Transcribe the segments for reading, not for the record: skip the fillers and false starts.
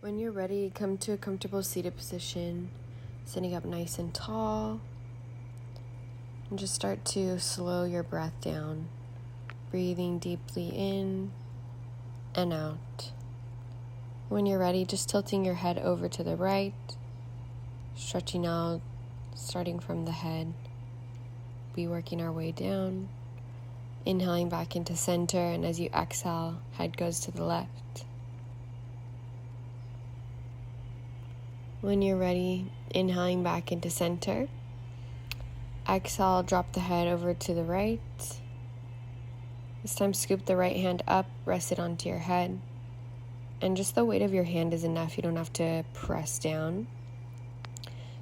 When you're ready, come to a comfortable seated position, sitting up nice and tall, and just start to slow your breath down, breathing deeply in and out. When you're ready, just tilting your head over to the right, stretching out, starting from the head. Be working our way down, inhaling back into center, and as you exhale, head goes to the left. When you're ready, inhaling back into center. Exhale, drop the head over to the right. This time, scoop the right hand up, rest it onto your head. And just the weight of your hand is enough. You don't have to press down.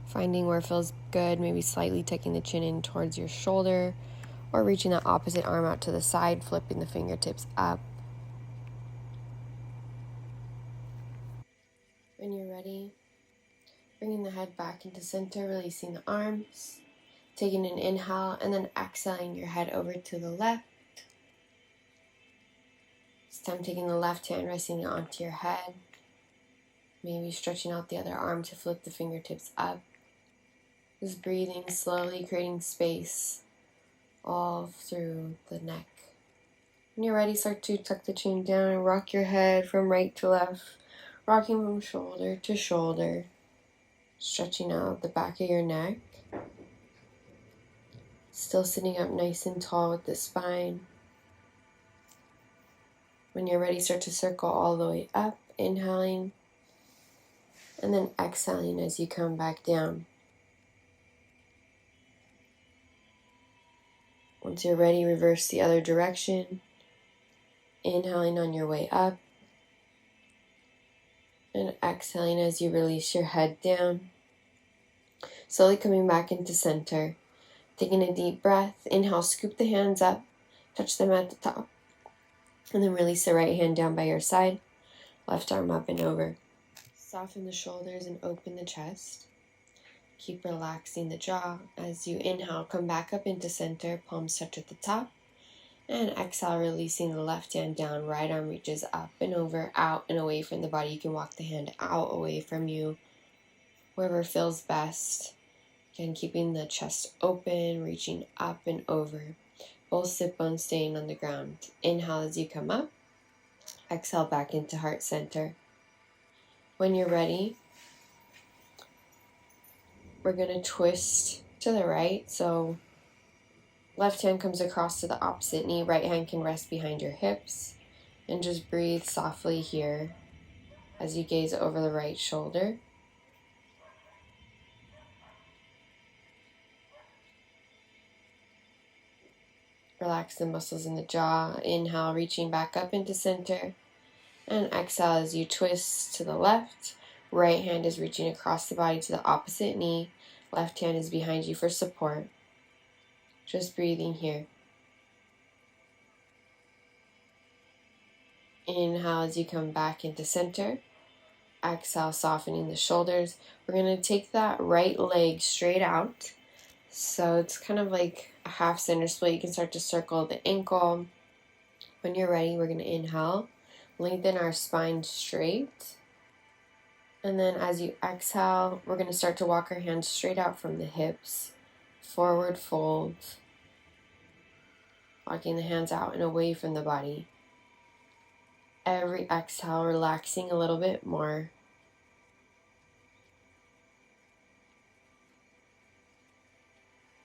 Finding where it feels good, maybe slightly tucking the chin in towards your shoulder, or reaching the opposite arm out to the side, flipping the fingertips up. When you're ready, bringing the head back into center, releasing the arms, taking an inhale, and then exhaling your head over to the left. This time taking the left hand, resting it onto your head. Maybe stretching out the other arm to flip the fingertips up. Just breathing slowly, creating space all through the neck. When you're ready, start to tuck the chin down and rock your head from right to left, rocking from shoulder to shoulder, stretching out the back of your neck. Still sitting up nice and tall with the spine. When you're ready, start to circle all the way up, inhaling, and then exhaling as you come back down. Once you're ready, reverse the other direction, inhaling on your way up, and exhaling as you release your head down. Slowly coming back into center. Taking a deep breath, inhale, scoop the hands up, touch them at the top, and then release the right hand down by your side, left arm up and over. Soften the shoulders and open the chest. Keep relaxing the jaw. As you inhale, come back up into center, palms touch at the top, and exhale, releasing the left hand down, right arm reaches up and over, out and away from the body. You can walk the hand out, away from you, wherever feels best. Again, keeping the chest open, reaching up and over. Both sit bones staying on the ground. Inhale as you come up. Exhale back into heart center. When you're ready, we're going to twist to the right. So left hand comes across to the opposite knee. Right hand can rest behind your hips. And just breathe softly here as you gaze over the right shoulder. Relax the muscles in the jaw. Inhale, reaching back up into center. And exhale as you twist to the left. Right hand is reaching across the body to the opposite knee. Left hand is behind you for support. Just breathing here. Inhale as you come back into center. Exhale, softening the shoulders. We're going to take that right leg straight out. So it's kind of like a half center split. You can start to circle the ankle. When you're ready, we're going to inhale. Lengthen our spine straight. And then as you exhale, we're going to start to walk our hands straight out from the hips. Forward fold. Walking the hands out and away from the body. Every exhale, relaxing a little bit more.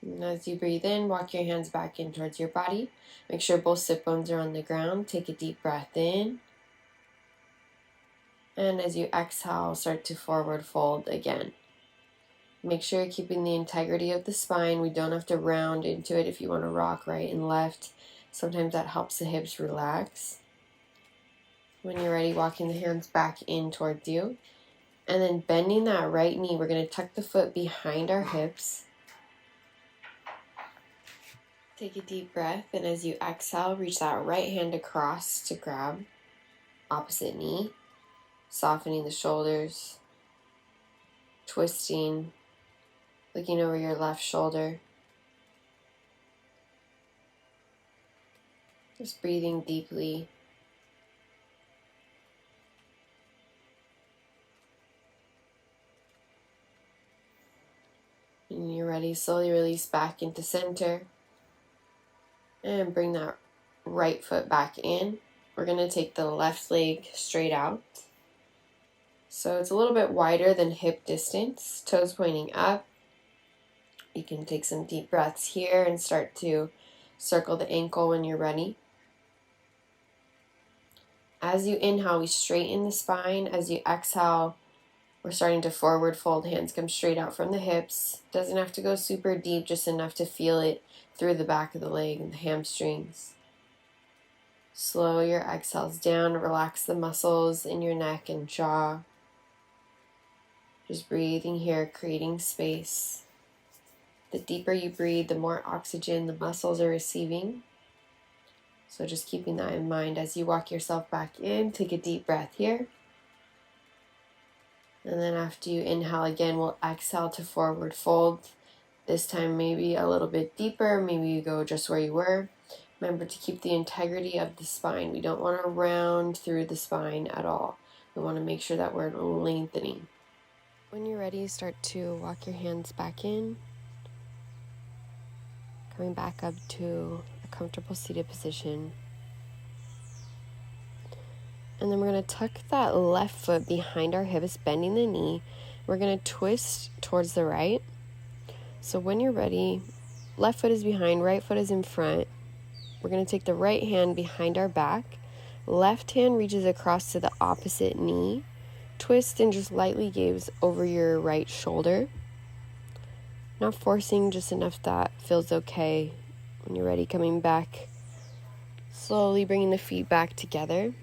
And as you breathe in, walk your hands back in towards your body. Make sure both sit bones are on the ground. Take a deep breath in. And as you exhale, start to forward fold again. Make sure you're keeping the integrity of the spine. We don't have to round into it if you want to rock right and left. Sometimes that helps the hips relax. When you're ready, walking the hands back in towards you. And then bending that right knee, we're going to tuck the foot behind our hips. Take a deep breath, and as you exhale, reach that right hand across to grab opposite knee. Softening the shoulders. Twisting. Looking over your left shoulder. Just breathing deeply. When you're ready, slowly release back into center. And bring that right foot back in. We're going to take the left leg straight out. So it's a little bit wider than hip distance, toes pointing up. You can take some deep breaths here and start to circle the ankle when you're ready. As you inhale, we straighten the spine. As you exhale, we're starting to forward fold. Hands come straight out from the hips. Doesn't have to go super deep, just enough to feel it through the back of the leg and the hamstrings. Slow your exhales down. Relax the muscles in your neck and jaw. Just breathing here, creating space. The deeper you breathe, the more oxygen the muscles are receiving. So just keeping that in mind as you walk yourself back in. Take a deep breath here. And then after you inhale again, we'll exhale to forward fold. This time maybe a little bit deeper. Maybe you go just where you were. Remember to keep the integrity of the spine. We don't want to round through the spine at all. We want to make sure that we're lengthening. When you're ready, start to walk your hands back in. Coming back up to a comfortable seated position. And then we're going to tuck that left foot behind our hips, bending the knee. We're going to twist towards the right. So when you're ready, left foot is behind, right foot is in front. We're going to take the right hand behind our back. Left hand reaches across to the opposite knee. Twist and just lightly gaze over your right shoulder. Not forcing, just enough that feels okay. When you're ready, coming back, slowly bringing the feet back together.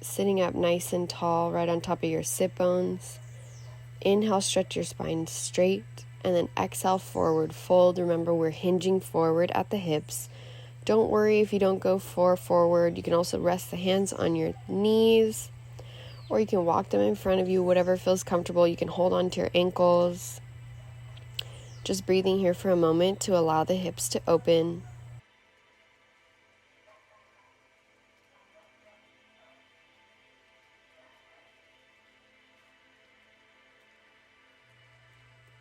Sitting up nice and tall, right on top of your sit bones. Inhale, stretch your spine straight. And then exhale, forward fold. Remember, we're hinging forward at the hips. Don't worry if you don't go forward. You can also rest the hands on your knees. Or you can walk them in front of you, whatever feels comfortable. You can hold on to your ankles. Just breathing here for a moment to allow the hips to open.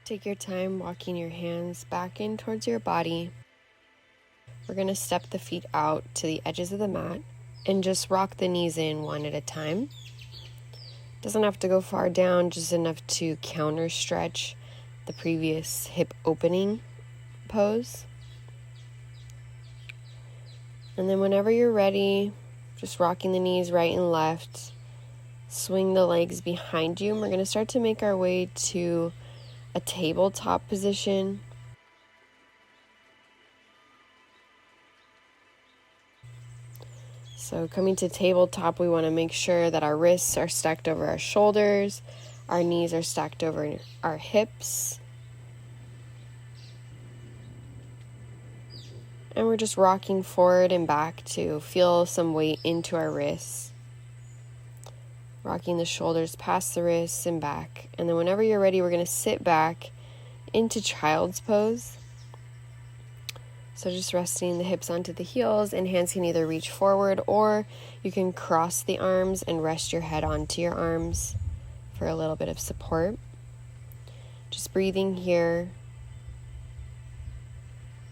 Take your time walking your hands back in towards your body. We're going to step the feet out to the edges of the mat and just rock the knees in one at a time. Doesn't have to go far down, just enough to counter stretch the previous hip opening pose. And then whenever you're ready, just rocking the knees right and left. Swing the legs behind you, and we're going to start to make our way to a tabletop position. So coming to tabletop, we want to make sure that our wrists are stacked over our shoulders, our knees are stacked over our hips. And we're just rocking forward and back to feel some weight into our wrists. Rocking the shoulders past the wrists and back. And then whenever you're ready, we're going to sit back into child's pose. So just resting the hips onto the heels, and hands can either reach forward or you can cross the arms and rest your head onto your arms for a little bit of support. Just breathing here.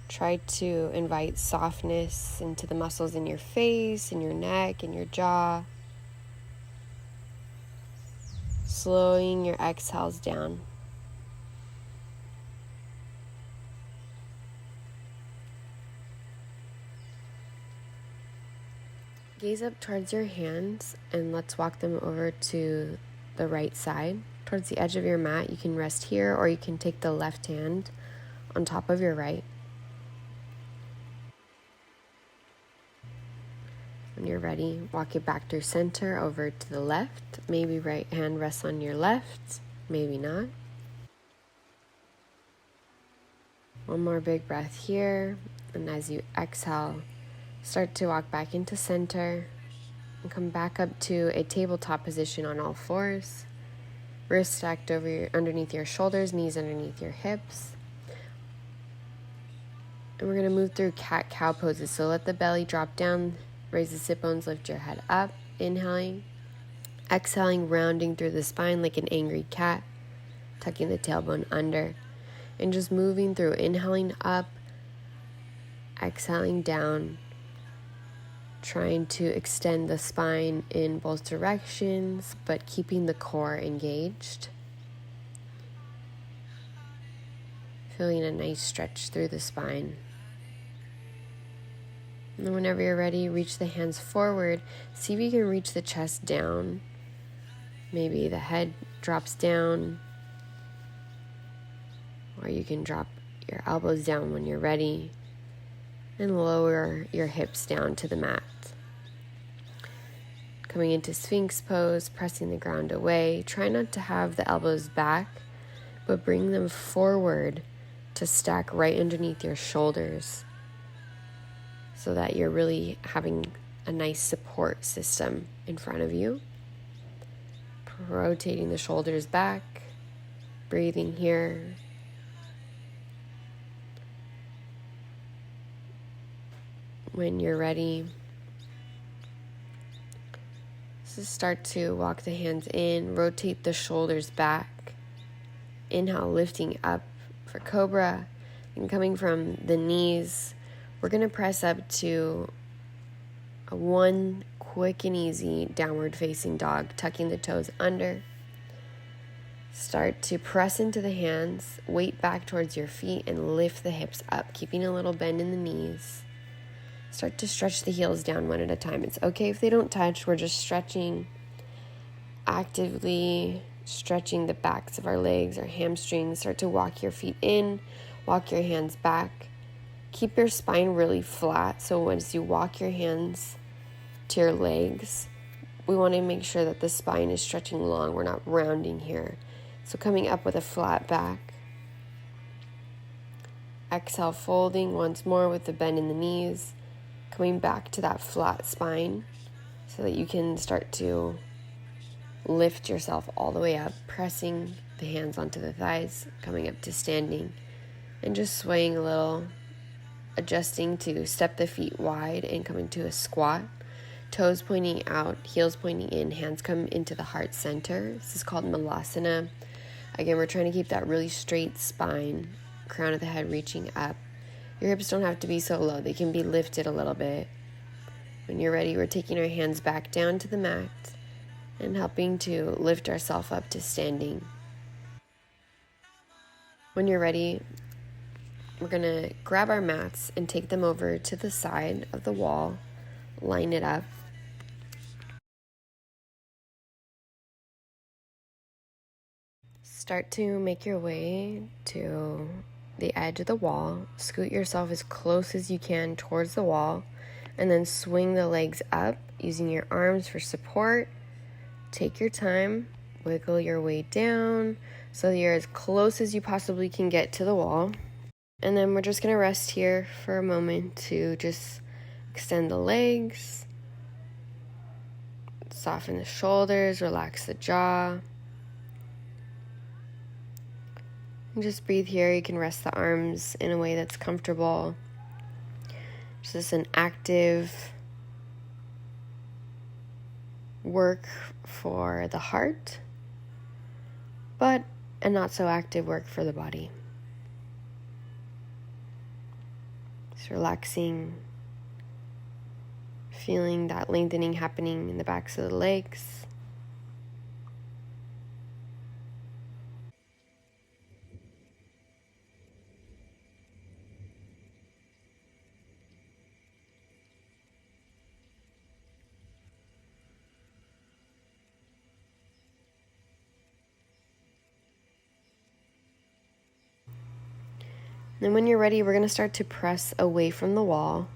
Try to invite softness into the muscles in your face, in your neck, in your jaw. Slowing your exhales down. Gaze up towards your hands and let's walk them over to the right side. Towards the edge of your mat, you can rest here or you can take the left hand on top of your right. When you're ready, walk it back through center over to the left. Maybe right hand rests on your left, maybe not. One more big breath here, and as you exhale, start to walk back into center and come back up to a tabletop position on all fours. Wrists stacked underneath your shoulders, knees underneath your hips. And we're going to move through cat-cow poses. So let the belly drop down, raise the sit bones, lift your head up, inhaling. Exhaling, rounding through the spine like an angry cat, tucking the tailbone under. And just moving through, inhaling up, exhaling down, trying to extend the spine in both directions, but keeping the core engaged. Feeling a nice stretch through the spine. And whenever you're ready, reach the hands forward. See if you can reach the chest down. Maybe the head drops down, or you can drop your elbows down when you're ready and lower your hips down to the mat. Coming into Sphinx pose, pressing the ground away. Try not to have the elbows back, but bring them forward to stack right underneath your shoulders so that you're really having a nice support system in front of you. Rotating the shoulders back, breathing here. When you're ready, so start to walk the hands in, rotate the shoulders back. Inhale, lifting up for Cobra, and coming from the knees, we're going to press up to a one quick and easy downward facing dog, tucking the toes under. Start to press into the hands, weight back towards your feet, and lift the hips up, keeping a little bend in the knees. Start to stretch the heels down one at a time. It's okay if they don't touch. We're just stretching, actively stretching the backs of our legs, our hamstrings. Start to walk your feet in, walk your hands back. Keep your spine really flat. So once you walk your hands to your legs, we want to make sure that the spine is stretching long. We're not rounding here. So coming up with a flat back. Exhale, folding once more with the bend in the knees. Coming back to that flat spine so that you can start to lift yourself all the way up, pressing the hands onto the thighs, coming up to standing, and just swaying a little, adjusting to step the feet wide and coming to a squat. Toes pointing out, heels pointing in, hands come into the heart center. This is called Malasana. Again, we're trying to keep that really straight spine, crown of the head reaching up. Your hips don't have to be so low. They can be lifted a little bit. When you're ready, we're taking our hands back down to the mat and helping to lift ourselves up to standing. When you're ready, we're going to grab our mats and take them over to the side of the wall, line it up. Start to make your way to the edge of the wall. Scoot yourself as close as you can towards the wall, and then swing the legs up using your arms for support. Take your time, wiggle your way down so you're as close as you possibly can get to the wall. And then we're just going to rest here for a moment to just extend the legs, soften the shoulders, relax the jaw. And just breathe here. You can rest the arms in a way that's comfortable. It's just an active work for the heart, but a not so active work for the body. Just relaxing, feeling that lengthening happening in the backs of the legs. Then when you're ready, we're going to start to press away from the wall.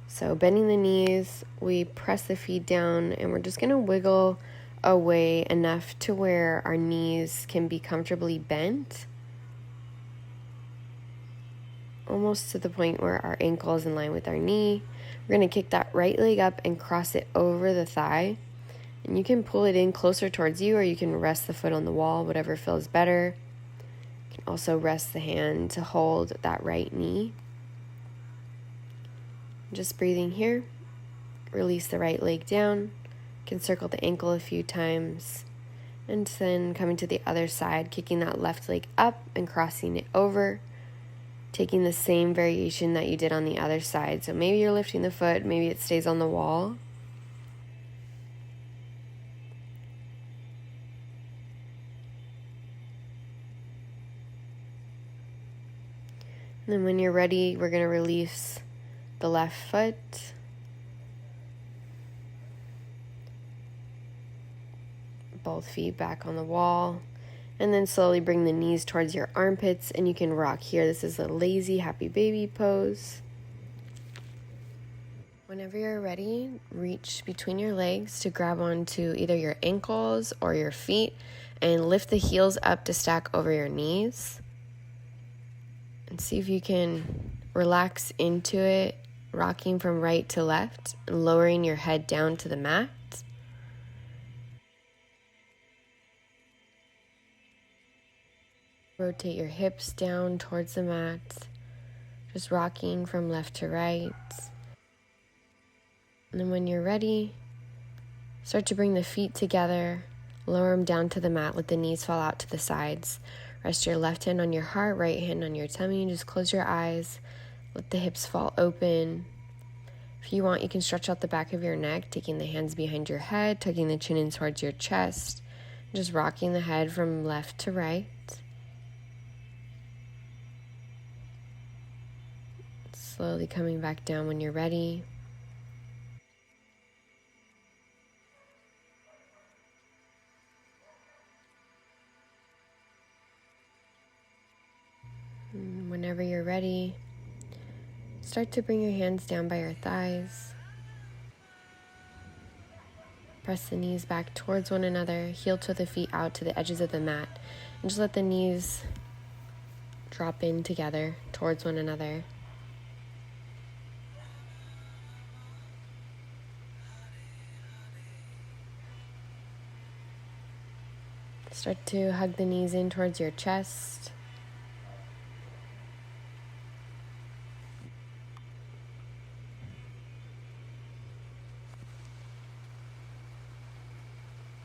So bending the knees, we press the feet down, and we're just going to wiggle away enough to where our knees can be comfortably bent. Almost to the point where our ankle is in line with our knee. We're going to kick that right leg up and cross it over the thigh. And you can pull it in closer towards you, or you can rest the foot on the wall, whatever feels better. You can also rest the hand to hold that right knee. Just breathing here. Release the right leg down. You can circle the ankle a few times. And then coming to the other side, kicking that left leg up and crossing it over, taking the same variation that you did on the other side. So maybe you're lifting the foot, maybe it stays on the wall. And then when you're ready, we're going to release the left foot. Both feet back on the wall. And then slowly bring the knees towards your armpits, and you can rock here. This is a lazy happy baby pose. Whenever you're ready, reach between your legs to grab onto either your ankles or your feet and lift the heels up to stack over your knees. And see if you can relax into it, rocking from right to left and lowering your head down to the mat. Rotate your hips down towards the mat, just rocking from left to right. And then when you're ready, start to bring the feet together, lower them down to the mat, let the knees fall out to the sides. Rest your left hand on your heart, right hand on your tummy, and just close your eyes. Let the hips fall open. If you want, you can stretch out the back of your neck, taking the hands behind your head, tucking the chin in towards your chest, just rocking the head from left to right. Slowly coming back down when you're ready. And whenever you're ready, start to bring your hands down by your thighs. Press the knees back towards one another, heel toe the feet out to the edges of the mat, and just let the knees drop in together towards one another. Start to hug the knees in towards your chest.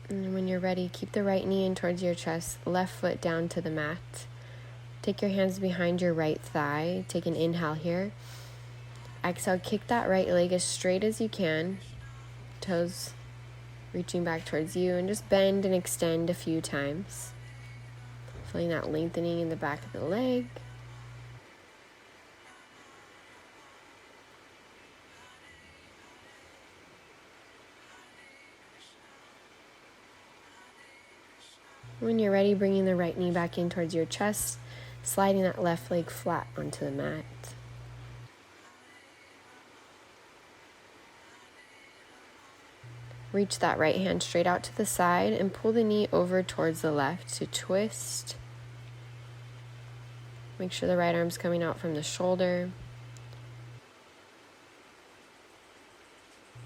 And when you're ready, keep the right knee in towards your chest, left foot down to the mat. Take your hands behind your right thigh. Take an inhale here. Exhale, kick that right leg as straight as you can. Toes reaching back towards you, and just bend and extend a few times. Feeling that lengthening in the back of the leg. When you're ready, bringing the right knee back in towards your chest, sliding that left leg flat onto the mat. Reach that right hand straight out to the side and pull the knee over towards the left to twist. Make sure the right arm's coming out from the shoulder.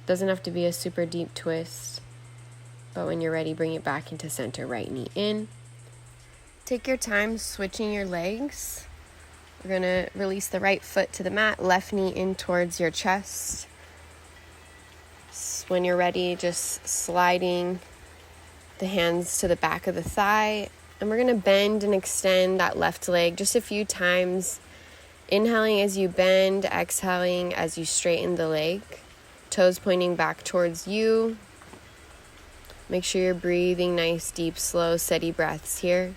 Doesn't have to be a super deep twist, but when you're ready, bring it back into center, right knee in. Take your time switching your legs. We're going to release the right foot to the mat, left knee in towards your chest. When you're ready, just sliding the hands to the back of the thigh. And we're going to bend and extend that left leg just a few times. Inhaling as you bend, exhaling as you straighten the leg. Toes pointing back towards you. Make sure you're breathing nice, deep, slow, steady breaths here.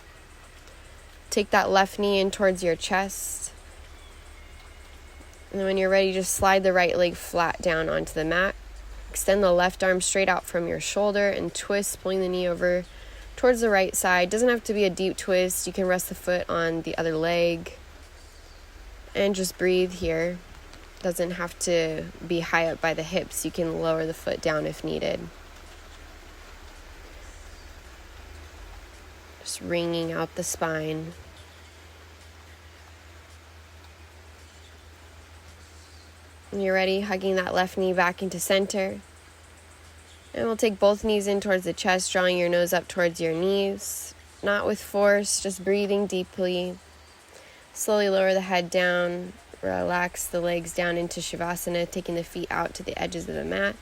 Take that left knee in towards your chest. And then when you're ready, just slide the right leg flat down onto the mat. Extend the left arm straight out from your shoulder and twist, pulling the knee over towards the right side. Doesn't have to be a deep twist. You can rest the foot on the other leg. And just breathe here. Doesn't have to be high up by the hips. You can lower the foot down if needed. Just wringing out the spine. When you're ready, hugging that left knee back into center. And we'll take both knees in towards the chest, drawing your nose up towards your knees. Not with force, just breathing deeply. Slowly lower the head down. Relax the legs down into Shavasana, taking the feet out to the edges of the mat.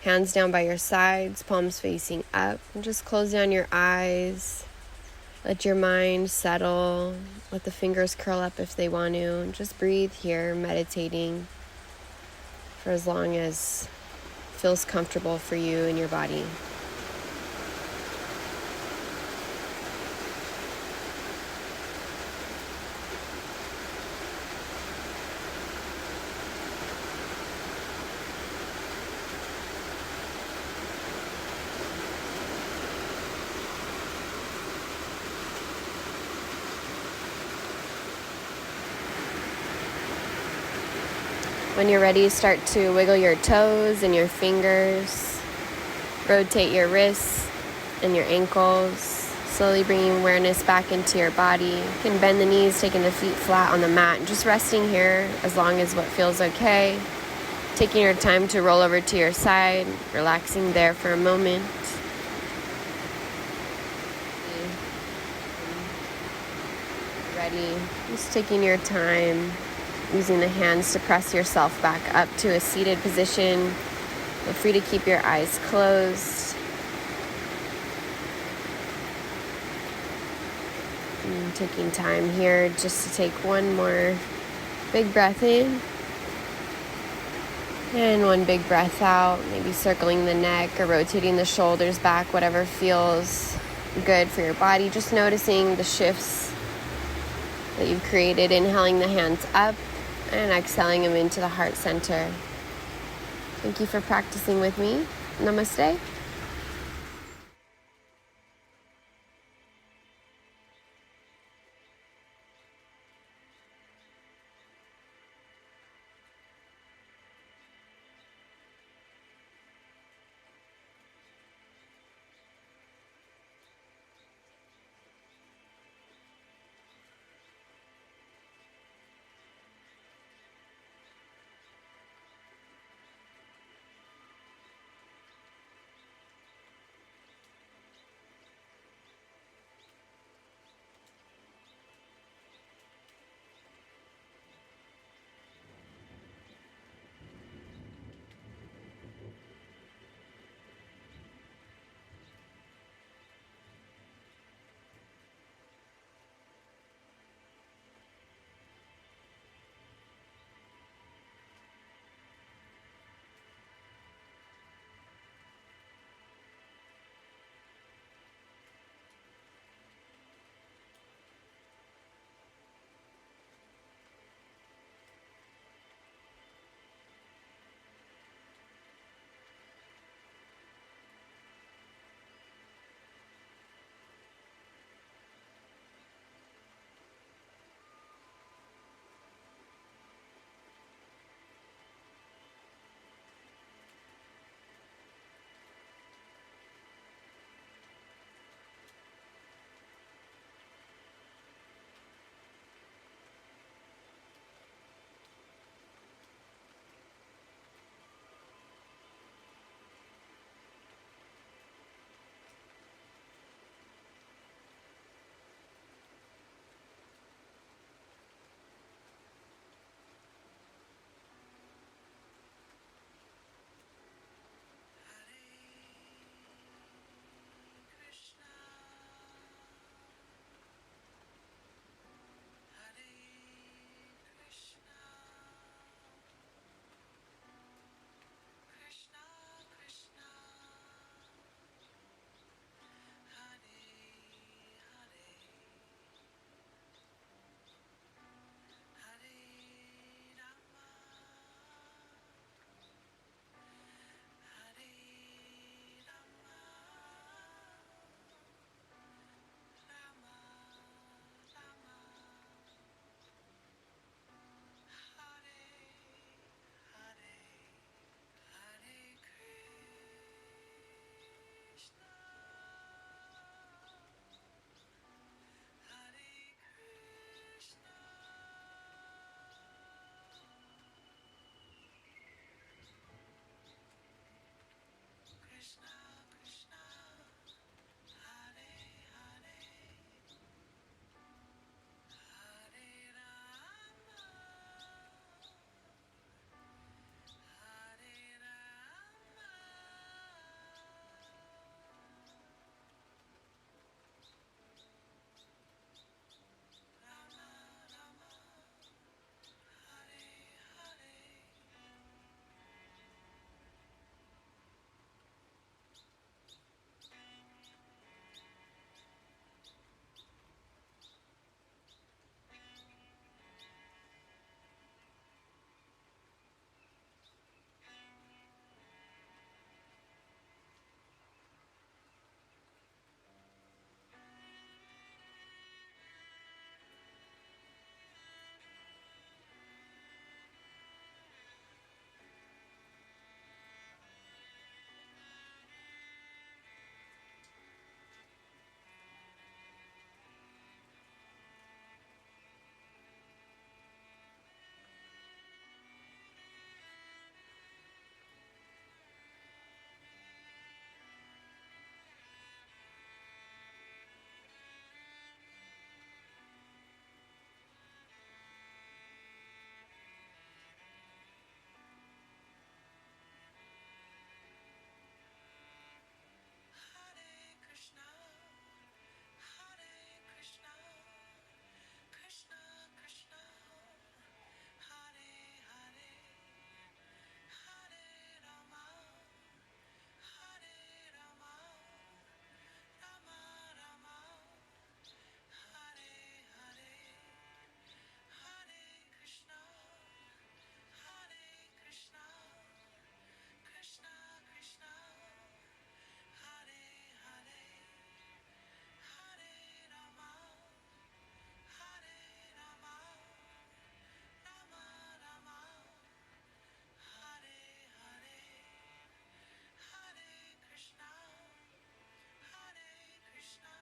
Hands down by your sides, palms facing up. And just close down your eyes. Let your mind settle. Let the fingers curl up if they want to. And just breathe here, meditating for as long as feels comfortable for you and your body. When you're ready, start to wiggle your toes and your fingers. Rotate your wrists and your ankles. Slowly bringing awareness back into your body. You can bend the knees, taking the feet flat on the mat. And just resting here as long as what feels okay. Taking your time to roll over to your side. Relaxing there for a moment. Ready. Just taking your time. Using the hands to press yourself back up to a seated position. Feel free to keep your eyes closed. And taking time here just to take one more big breath in. And one big breath out. Maybe circling the neck or rotating the shoulders back, whatever feels good for your body. Just noticing the shifts that you've created. Inhaling the hands up. And exhaling them into the heart center. Thank you for practicing with me. Namaste.